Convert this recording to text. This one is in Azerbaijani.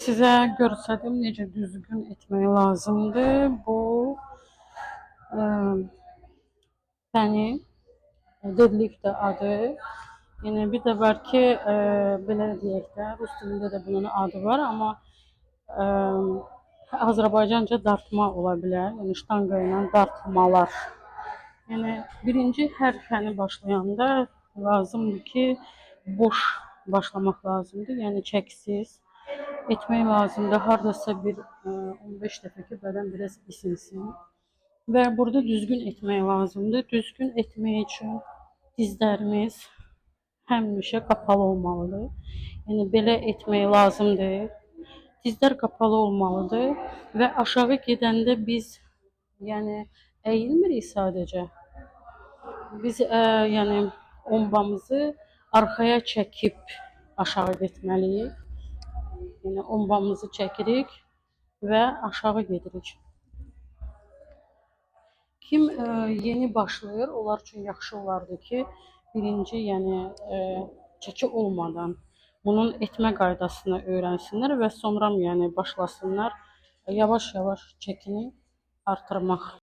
Sizə göstərdim necə düzgün etmək lazımdır. Bu ə, fəni deadlift adı. Yəni bir də var ki, belə deyək də, rus dilində də bunun adı var, amma ə, Azərbaycanca dartma ola bilər. Yəni ştanqa ilə dartmalar. Yəni birinci hər fəni başlayanda lazımdır ki, boş başlamaq lazımdır. Yəni çəksiz etmək lazımdır. Hardasa bir 15 dəfə ki, bədən biraz isinsin. Və burada düzgün etmək lazımdır. Düzgün etmək üçün dizlərimiz həmişə qapalı olmalıdır. Yəni belə etmək lazımdır. Dizlər qapalı olmalıdır və aşağı gedəndə biz yəni əyilmirik sadəcə. Biz yəni ombamızı arxaya çəkib aşağı getməliyik. Yəni ombamızı çəkirik və aşağı gedirik. Kim yeni başlayır, onlar üçün yaxşı olardı ki, birinci yəni çəki olmadan bunun etmə qaydasını öyrənsinlər və sonra yəni başlasınlar yavaş-yavaş çəkini artırmaq.